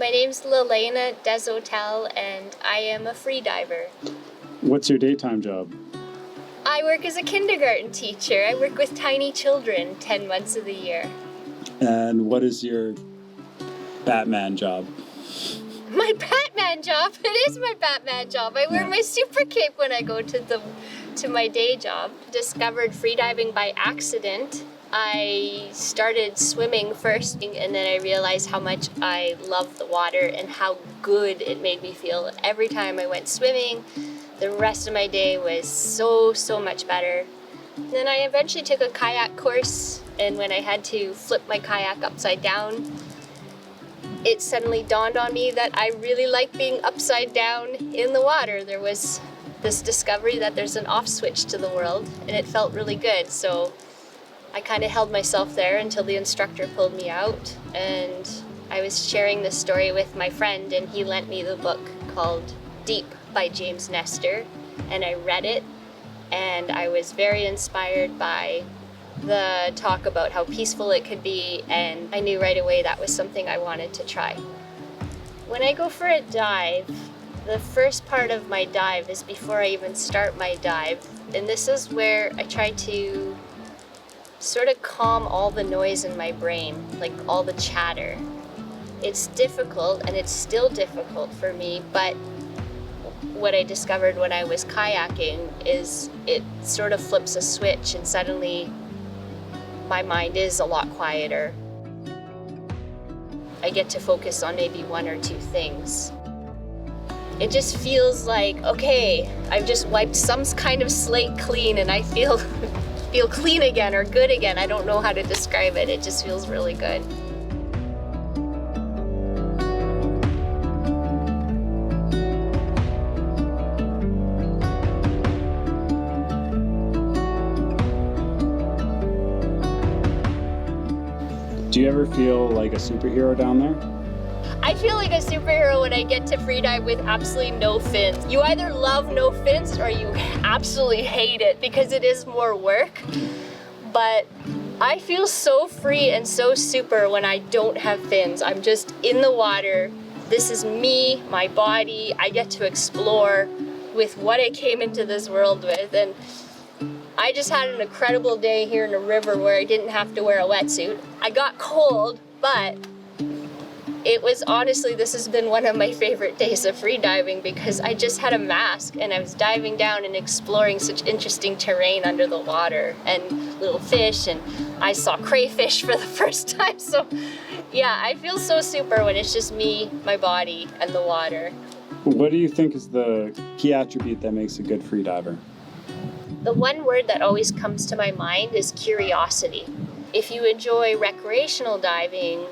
My name's Lalena Desautels, and I am a freediver. What's your daytime job? I work as a kindergarten teacher. I work with tiny children 10 months of the year. And what is your Batman job? My Batman job? It is my Batman job. I wear my super cape when I go to my day job. Discovered freediving by accident. I started swimming first, and then I realized how much I loved the water and how good it made me feel. Every time I went swimming, the rest of my day was so much better. And then I eventually took a kayak course, and when I had to flip my kayak upside down, it suddenly dawned on me that I really like being upside down in the water. There was this discovery that there's an off switch to the world, and it felt really good. So I kind of held myself there until the instructor pulled me out, and I was sharing this story with my friend, and he lent me the book called Deep by James Nestors, and I read it, and I was very inspired by the talk about how peaceful it could be, and I knew right away that was something I wanted to try. When I go for a dive, the first part of my dive is before I even start my dive, and this is where I try to sort of calm all the noise in my brain, like all the chatter. It's difficult, and it's still difficult for me, but what I discovered when I was kayaking is it sort of flips a switch, and suddenly my mind is a lot quieter. I get to focus on maybe one or two things. It just feels like, okay, I've just wiped some kind of slate clean, and I feel clean again or good again. I don't know how to describe it. It just feels really good. Do you ever feel like a superhero down there? I feel like a superhero when I get to freedive with absolutely no fins. You either love no fins or you absolutely hate it because it is more work. But I feel so free and so super when I don't have fins. I'm just in the water. This is me, my body. I get to explore with what I came into this world with. And I just had an incredible day here in the river where I didn't have to wear a wetsuit. I got cold, but it was honestly, this has been one of my favorite days of freediving because I just had a mask and I was diving down and exploring such interesting terrain under the water and little fish, and I saw crayfish for the first time. So yeah, I feel so super when it's just me, my body, and the water. What do you think is the key attribute that makes a good freediver? The one word that always comes to my mind is curiosity. If you enjoy recreational diving,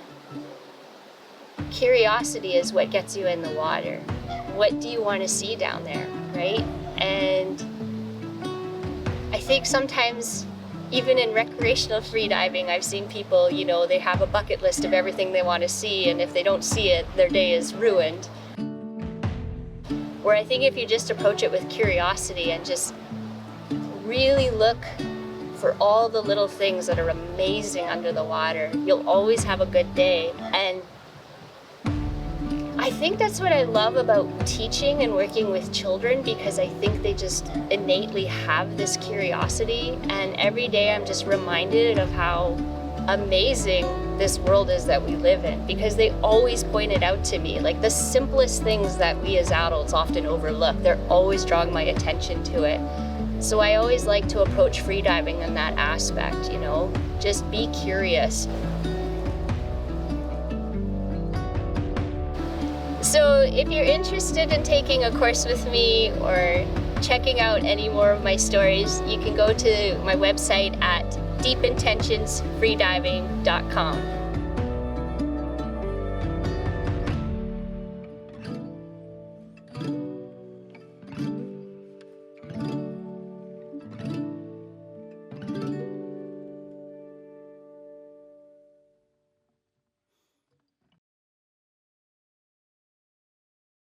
curiosity is what gets you in the water. What do you want to see down there, right? And I think sometimes, even in recreational freediving, I've seen people, they have a bucket list of everything they want to see, and if they don't see it, their day is ruined. Where I think if you just approach it with curiosity and just really look for all the little things that are amazing under the water, you'll always have a good day. And I think that's what I love about teaching and working with children, because I think they just innately have this curiosity, and every day I'm just reminded of how amazing this world is that we live in, because they always point it out to me. Like the simplest things that we as adults often overlook, they're always drawing my attention to it. So I always like to approach freediving in that aspect, just be curious. So if you're interested in taking a course with me or checking out any more of my stories, you can go to my website at deepintentionsfreediving.com.